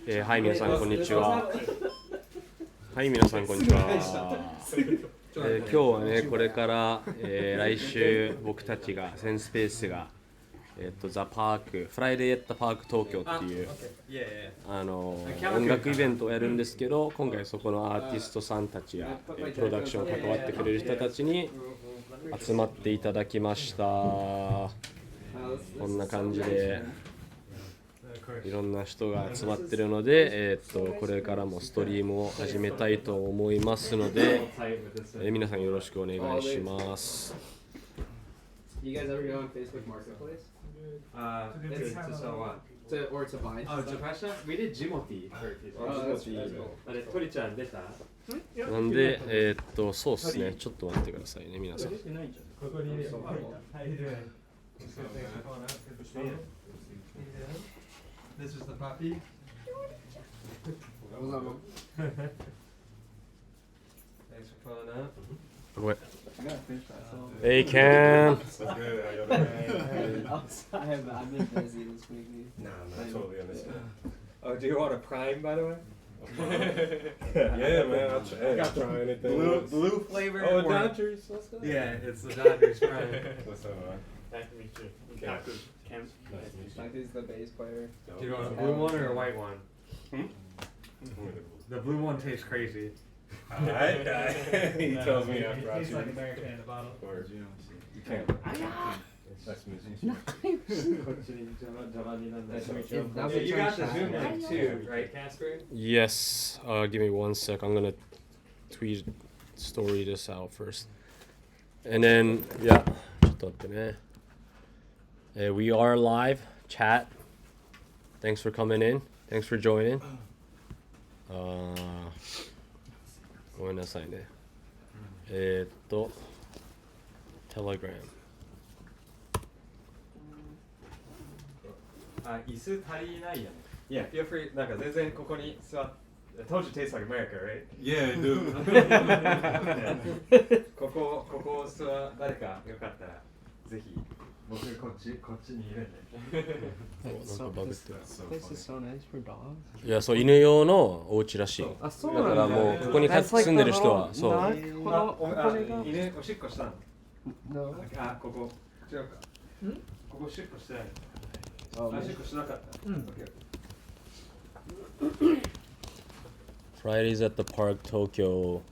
はい、皆さんこんにちは。はい、皆さんこんにちは。今日はね、これから、来週僕たちがセンスペースが、ザ・パーク、フライデー・エット・パーク東京っていう音楽イベントをやるんですけど、今回そこのアーティストさんたちや、プロダクションに関わってくれる人たちに集まっていただきました。こんな感じでいろんな人が集まってるので、これからもストリームを始めたいと思いますので、皆さんよろしくお願いします。You guys ever go on Facebook Marketplace? It's to sell what? Or to buy? Oh, Japan? We did Jimoti. Oh, that's cool. あれ、トリちゃん出た？なんで、そうっすね、ちょっと待ってくださいね、皆さん。ここにいるよ。This is the puppy. What's up, Mom? Thanks for pulling up. ごめん。I got a fish myself. Hey Cam! I've been busy this week. No, I totally understand. Oh, do you want a prime, by the way? Yeah, man, I'll try anything. Blue flavor. Oh, or- Dodgers. What's that? Yeah, it's the Dodgers prime. What's up, man? Nice to meet you. Okay. Cam. Nice to meet you. Like he's the bass player. Do you want a blue one or a white one? Hmm? The blue one tastes crazy. Alright, he tells me after I Tastes choose. like American in a bottle. Or you can't. Nice to meet you. Yeah, you got the Zoom link too, right, Casper? Yes, give me one sec. I'm gonna story this out first. And then, yeah, ちょっと待ってね。We are live, chat. Thanks for coming in. Thanks for joining. ごめんなさいね。Telegram。あ、椅子足りないよね。Yeah, feel free. なんか全然ここに座って。I told you it tastes like America, right? Yeah, I do. ここ誰かよかったらぜひ僕こっちにいるんで。なんかバグってる。 This is so nice for dogs. いや、そう犬用のお家らしい。あ、そうだからもうここに住んでる人はそう。あ、犬おしっこしたの？ No. あ、ここ違うか。ここおしっこしてない。Oh, おしっこしなかった。Fridays at the Park Tokyo っ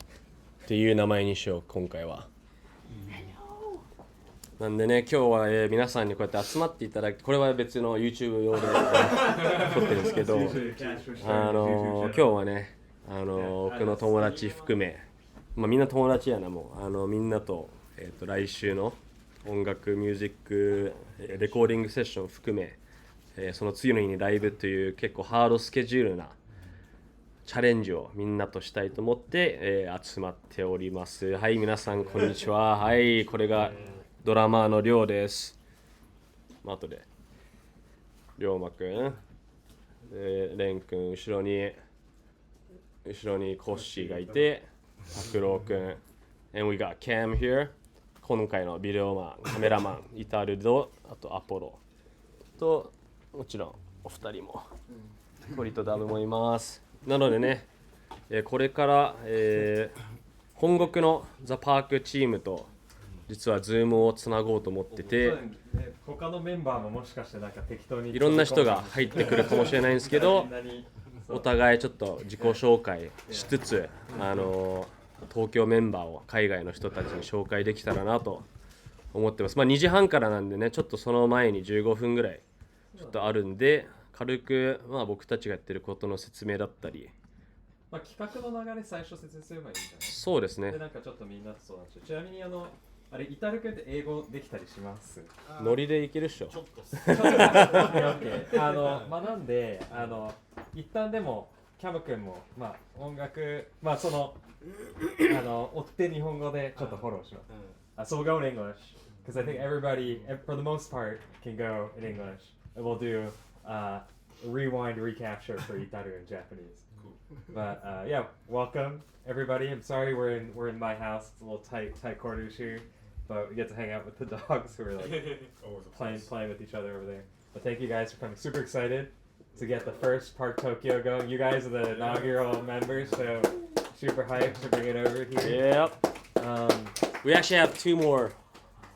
ていう名前にしよう今回は。なんでね、今日は、皆さんにこうやって集まっていただいて、これは別の YouTube 用で撮ってるんですけど、今日はね、僕の友達含め、まあ、みんな友達やなもうみんなと、来週の音楽ミュージックレコーディングセッション含め、その次の日にライブという結構ハードスケジュールなチャレンジをみんなとしたいと思って、集まっております。はい、皆さんこんにちは。はい、これがドラマーのりょうです。あとでりょうまくん、れんくん、後ろにコッシーがいて、拓郎くん、and we got Cam here。今回のビデオマン、カメラマン、イタルド、あとアポロと、もちろんお二人も、トリとダブもいます。なのでね、これから、本国のザ・パークチームと実はズームをつなごうと思ってて、他のメンバーももしかしてなんか適当にいろんな人が入ってくるかもしれないんですけど、お互いちょっと自己紹介しつつ、東京メンバーを海外の人たちに紹介できたらなと思ってます。まあ2時半からなんでね、ちょっとその前に15分ぐらいちょっとあるんで、軽く、まあ、僕たちがやってることの説明だったり、まあ、企画の流れ最初説明すればいいんじゃない？そうですね。で、なんかちょっとみんなと相談して。ちなみにあれ、イタル君って英語できたりします？ノリでいけるっしょ。学んで、一旦でも、キャム君も、まあ、音楽、まあ、追って日本語でちょっとフォローします。So we'll go in English, because I think everybody, for the most part, can go in English. And we'll do rewind, recapture for Itaru in Japanese. But yeah, welcome everybody. I'm sorry we're in my house. It's a little tight quarters here, but we get to hang out with the dogs who are like playing with each other over there. But thank you guys for coming. Super excited. to get the first Park Tokyo going. You guys are the inaugural members, so super hyped to bring it over here. Yep. We actually have 2 more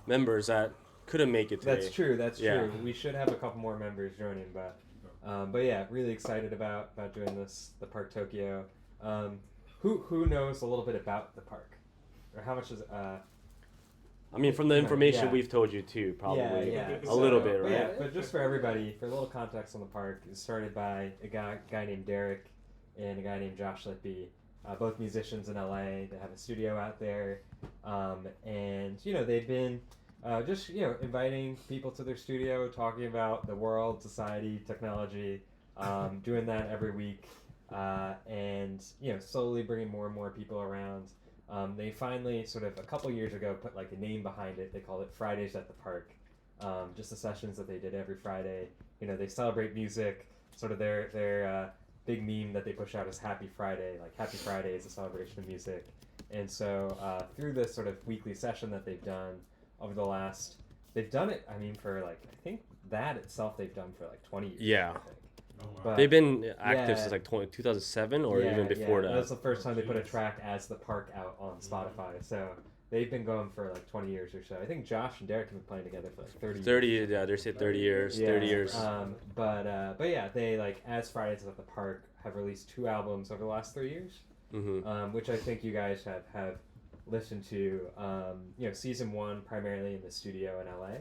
members that couldn't make it today. That's true. That's Yeah. true. We should have a couple more members joining, but yeah, really excited about doing this, the Park Tokyo. Who knows a little bit about the park, or how much is I mean, from the information Yeah. we've told you too, probably yeah. a little bit, right? Yeah, but just for everybody, for a little context on the park, it's started by a guy named Derek and a guy named Josh Lippy, both musicians in LA. They have a studio out there, and they've been just inviting people to their studio, talking about the world, society, technology, doing that every week, and slowly bringing more and more people around. They finally, sort of a couple years ago, put like a name behind it. They called it Fridays at the Park. Just the sessions that they did every Friday. They celebrate music. Sort of their big meme that they push out is Happy Friday. Like Happy Friday is a celebration of music. And so through this sort of weekly session that they've done over the last, they've done it. I mean, for like I think that itself they've done for like 20 years. Yeah. I think. Oh, wow. But- They've been active Yeah. since like 2007 or even before that. That's the first time they put a track as the park out on Spotify. So they've been going for like 20 years or so. I think Josh and Derek have been playing together for like 30 years. 30, yeah, they said 30 years, 30 years. But yeah, they like as Fridays at the Park have released 2 albums over the last 3 years, which I think you guys have listened to. Season 1 primarily in the studio in LA.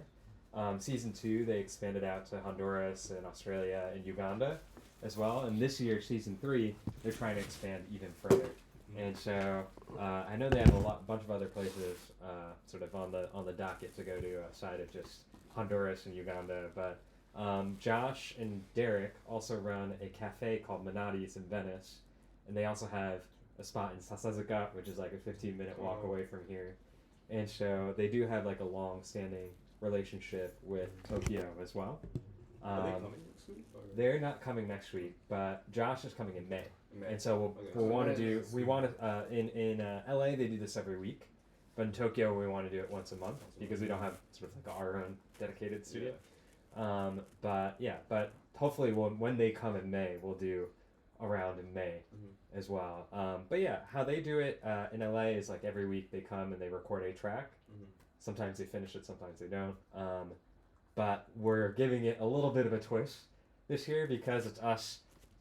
Season 2 they expanded out to Honduras and Australia and Uganda as well. And this year, season 3, they're trying to expand even further. And so I know they have a bunch of other places sort of on the docket to go to outside of just Honduras and Uganda. But Josh and Derek also run a cafe called Manati's in Venice, and they also have a spot in Sasazuka, which is like a 15-minute walk away from here. And so they do have like a long-standing relationship with Tokyo as well. Are they coming next week? Or? They're not coming next week, but Josh is coming in May. May. And so we'll want to do. We want to in LA they do this every week, but in Tokyo we want to do it once a month because we don't have sort of like our own dedicated studio. But hopefully when they come in May we'll do around in May as well. But yeah, how they do it in LA is like every week they come and they record a track. Sometimes they finish it, sometimes they don't. But we're giving it a little bit of a twist this year because it's us,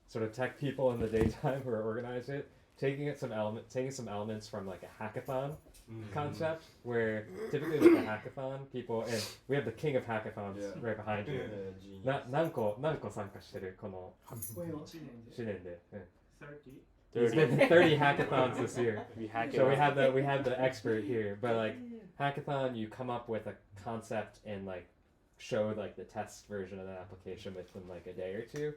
sort of tech people in the daytime who organize it, taking some elements from like a hackathon concept, where typically with a hackathon, people, and we have the king of hackathons right behind you. 何個参加してるこの1年で There's been 30 hackathons this year. So we have the expert here, but like hackathon, you come up with a concept and like show like the test version of the application within like a day or two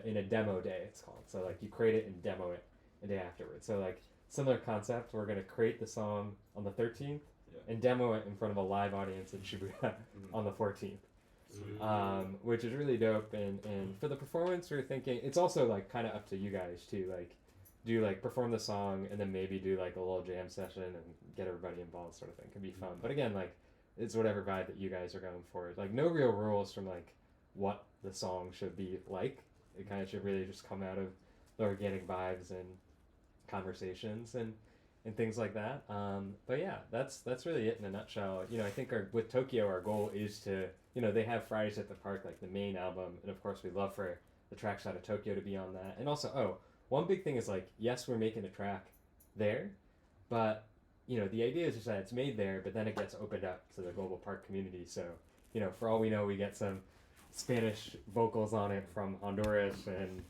in a demo day it's called. So like you create it and demo it a day afterwards. So like similar concept, we're gonna create the song on the 13th and demo it in front of a live audience in Shibuya on the 14th. Which is really dope, and for the performance we're thinking it's also like kind of up to you guys too, like do like perform the song and then maybe do like a little jam session and get everybody involved sort of thing. Can be fun, but again, like it's whatever vibe that you guys are going for. Like no real rules from like what the song should be like. It kind of should really just come out of the organic vibes and conversations and things like that. But yeah, that's really it in a nutshell. I think with Tokyo our goal is to, they have Fridays at the Park, like the main album, and of course we'd love for the tracks out of Tokyo to be on that. And also, one big thing is like, yes, we're making a track there, but the idea is just that it's made there, but then it gets opened up to the global park community. So, for all we know, we get some Spanish vocals on it from Honduras and,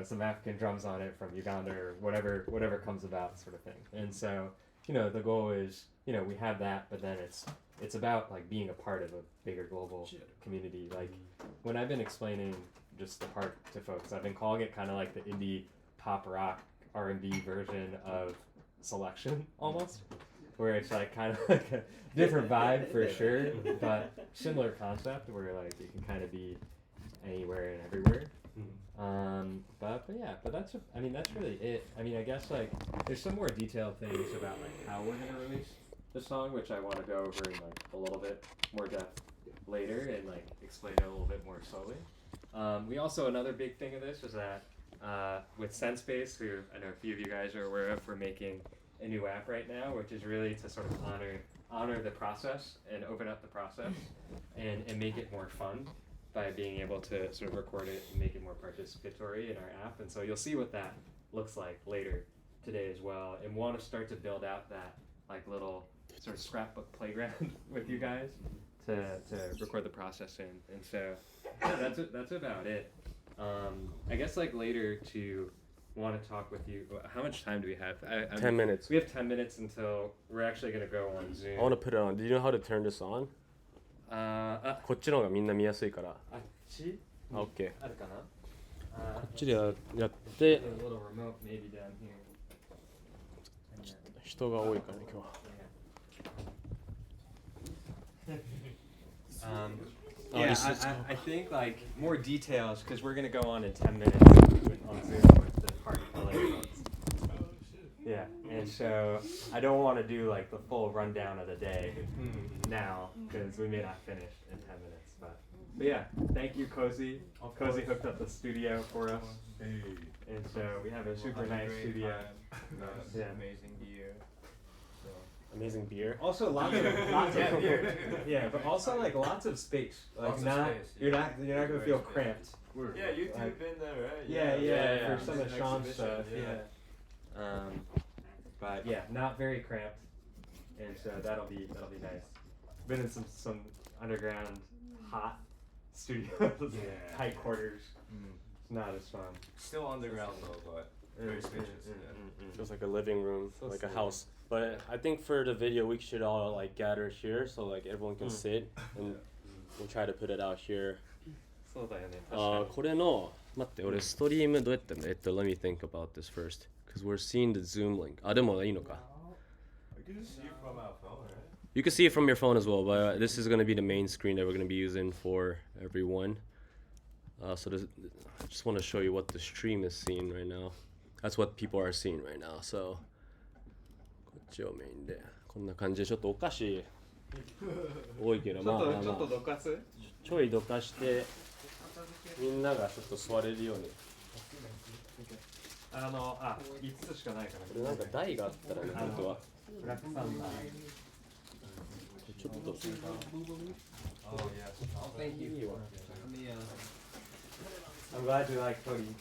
some African drums on it from Uganda or whatever comes about sort of thing. And so, the goal is, we have that, but then it's about like being a part of a bigger global community. Like when I've been explaining just the park to folks, I've been calling it kind of like the indie pop rock R&B version of Selection almost, where it's like kind of like a different vibe for sure, but similar concept where like it can kind of be anywhere and everywhere. But that's really it. I mean, I guess like there's some more detailed things about like how we're gonna release the song, which I want to go over in like a little bit more depth later and like explain it a little bit more slowly. We also, another big thing of this was that with Senspace, who I know a few of you guys are aware of, we're making a new app right now, which is really to sort of honor the process and open up the process and make it more fun by being able to sort of record it and make it more participatory in our app. And so you'll see what that looks like later today as well, and want to start to build out that like little sort of scrapbook playground with you guys to record the process in. And so yeah, that's about it. I guess like later to want to talk with you. How much time do we have? 10 minutes. We have 10 minutes until we're actually going to go on Zoom. I want to put it on. Do you know how to turn this on? こっちの方がみんな見やすいから。あっちあ、OK。あるかなこっちでやって、 A little remote maybe down here. 人が多いからね、今日は。Yeah, I think like more details because we're gonna go on in 10 minutes on Zoom with the party colors. Yeah, and so I don't want to do like the full rundown of the day now because we may not finish in 10 minutes. But yeah, thank you, Cozy. Cozy hooked up the studio for us, and so we have a super nice studio. Yeah. Amazing beer. Amazing beer. Also lots of beer. Yeah, but also like lots of space. Like Lots of not space, you're yeah. not gonna feel cramped. Yeah, you two have been there, right? Yeah, for some of It's an Sean's exhibition, stuff. Yeah. But yeah, not very cramped, and so that'll be nice. Been in some underground hot studios, tight quarters. It's not as fun. Still underground though, but very spacious. Feels like a living room, So like a sweet. house. But I think for the video, we should all like gather here so like everyone can sit, and we'll try to put it out here. そうだよね。これの待って俺ストリームどうやってんだlet me think about this first because we're seeing the Zoom link でもいいのか We can just see from our phone, right? You can see it from your phone as well, but this is going to be the main screen that we're going to be using for everyone. So I just want to show you what the stream is seeing right now. That's what people are seeing right now. So こっちをメインでこんな感じでちょっとお菓子多いけどまあちょっとどかす？ちょいどかしてみんながちょっと座れるように。5つしかないから。これなんか台があったらね本当は。フラッグさんだ。ちょっと。Oh yes. Thank you. いいわ。 Let me, I'm glad you like Cody.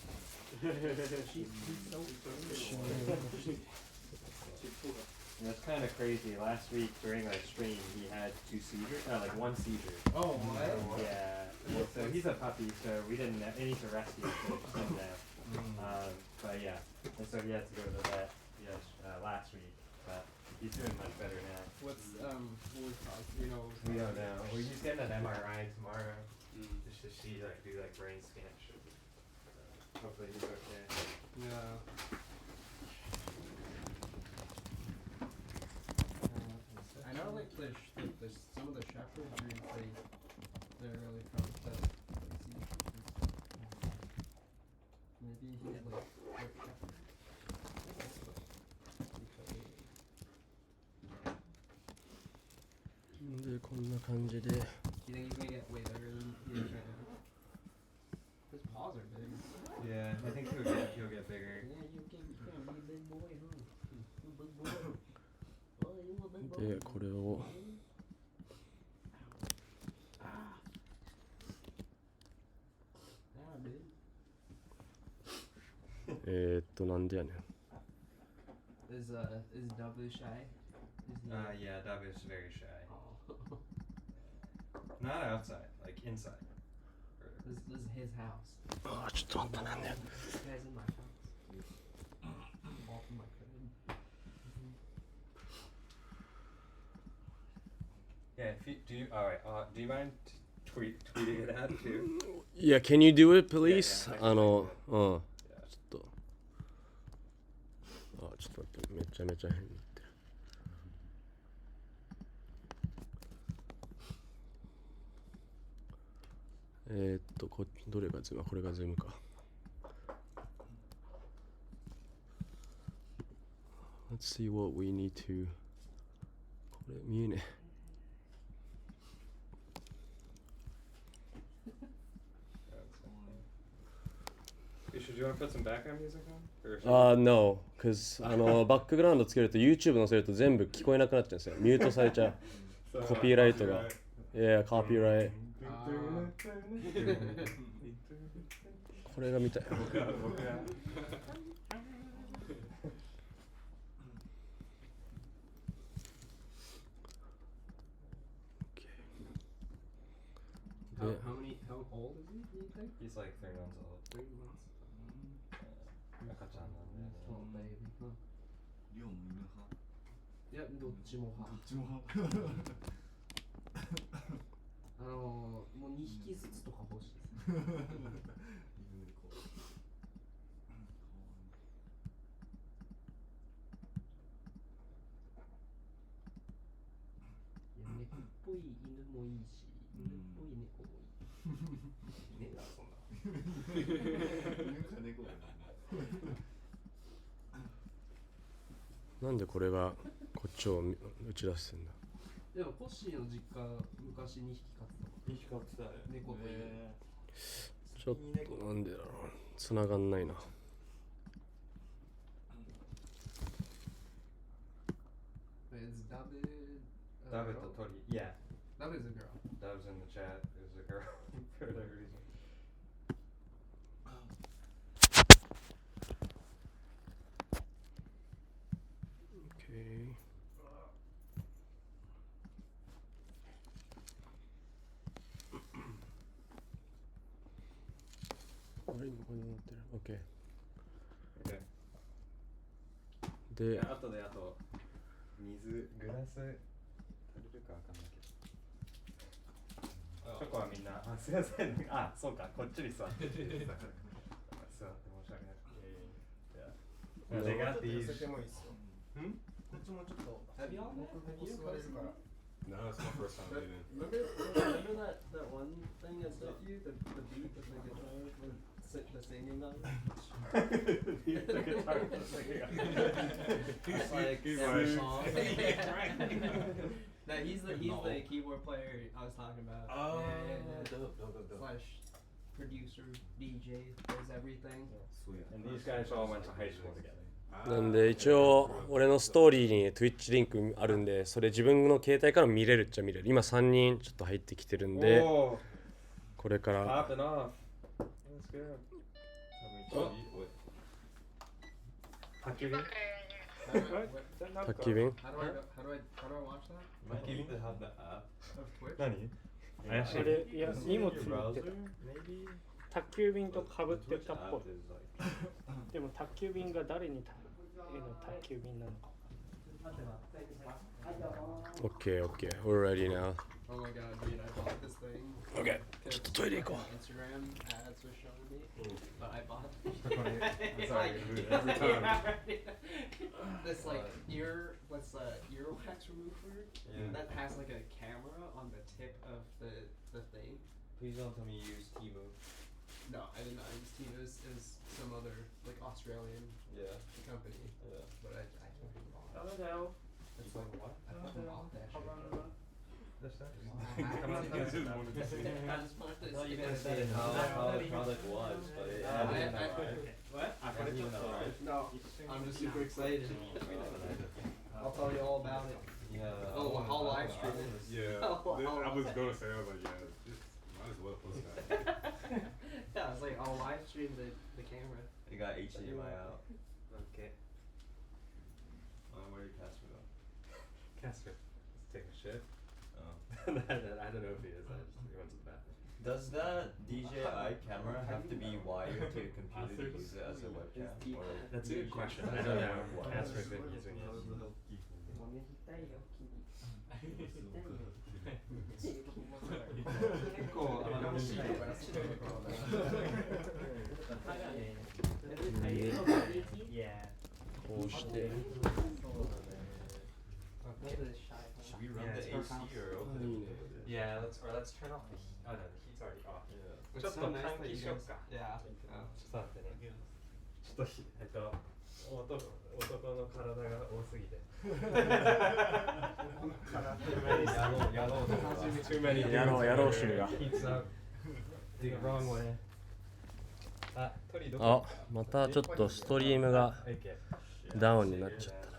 That's kind of crazy. Last week during our stream, he had one seizure. Oh, what? Yeah. And so he's a puppy, so we didn't need to rescue him now. But yeah, and so he had to go to the vet last week, but he's doing much better now. What was caused? You know. We don't know. Well, he's getting an MRI tomorrow. Just to see, do brain scan shit. Hopefully he's okay. Yeah. I know, like some of the shepherds really they're really prone to maybe he had like shepherd. でこんな感じで。 Do you think he's gonna get way better than he is right now? His paws are big. Yeah, I think he'll get bigger. Yeah, you can be a big boy, huh? Big boy. Oh, you a big boy. でこれを。なんでやねん。Is Dabu shy? Is he, Yeah, Davi's very shy. Oh. Not outside, like inside. This is his house. あちょっと待ってなんでやねん。 This guy's in my house. All from my crib. Yeah, do you mind tweeting it out too? Yeah, can you do it, please? Yeah, ちょっと。ちょっと待って、めちゃめちゃ変になってる。どれがズーム？これがズームか。Let's see what we need to. これ見えねえ。Did you want to put some background music on? No, because バックグラウンドつけると YouTube 載せると全部聞こえなくなっちゃうんですよ。ミュートされちゃう。コピーライトが。Yeah, コピーライト。これが見たい。How old is he, do you think? He's like 3 months old. 3 months. 赤ちゃんなんで。 Little baby, huh? 量も犬派いや、どっちも派。どっちも派もう2匹ずつとか欲しいです。犬猫いや、猫っぽい犬もいいし、犬っぽい猫もいい。ねえな、そんな。犬か猫かなんでこれがこっちを打ち出してんだ。でもコッシーの実家昔2匹飼ってたもん。2匹飼ってたよ。猫と犬。ちょっとなんでだろう。繋がんないな。It's David to Tori. Yeah. David is a girl. David's in the chat. There's a girl for whatever reason. Okay. あれ今ここに乗ってる。OK。 Okay. で、あとであと水グラス足りるかわかんないけど。チョコはみんな、あ、すいません。あ、そうか、こっちに座って座って申し訳ない。They got these. こっちもちょっと Have you all met? ここ座れるから No, it's my first time meeting. Remember that one thing I sent you? The beat with the guitar, the singing on it? The guitar was singing. It's like He's every like- song. No, he's the keyboard player I was talking about. Yeah. Slash producer, DJ, does everything. And these guys all went to high school together. なんで一応俺のストーリーに Twitch リンクあるんで、それ自分の携帯から見れるっちゃ見れる。今3人ちょっと入ってきてるんで、 Oh, これから popping off. That's good. What? 宅急便宅急便 How do I watch that? Might even have the app Of Twitch? 何怪しい。あれいや荷物持ってた maybe 宅急便とかぶってたっぽい app is like でも宅急便が誰に宅急便なのか OK, OK, we're ready now. Oh my god, dude, I bought this thing. OK, ちょっとトイレ行こう。 Instagram ads were showing me, but I bought I'm sorry, every time. this like earwax remover that has like a camera on the tip of the thing. Please don't tell me you use Temu. No, I did not use Tino. It was some other like Australian Yeah. company, Yeah. but I took them off. Hello. It's like what? I took them off that shit. I just wanted to Not see even it. say how the product was, but it What? I didn't even know. No, I'm just super excited. I'll tell you all about it. Yeah. Oh, I'll live stream it. Yeah, Oh, I was gonna say, I was like, yeah, just might as well post that. Yeah, it's like I'll live stream the camera. It got HDMI out. Okay. Where did Casper go? Casper, let's take a shit. Oh. I don't know if he is. I just he went to the bathroom. Does that DJI camera have to be wired to your computer to use it as a webcam? Or That's a good question. I don't know. Casper's been using it. 結構楽しいとかしてるからね。こうして。 should we run the AC or open it? Yeah, let's turn off the heat. Oh no, the heat's already off. Yeah. ちょっと換気しよっか。 Yeah. ちょっと待ってね。ちょっと男の体が多すぎて。やろう集が。Heat's up the wrong way. あ、鳥どこ？あ、またちょっとストリームがダウンになっちゃった。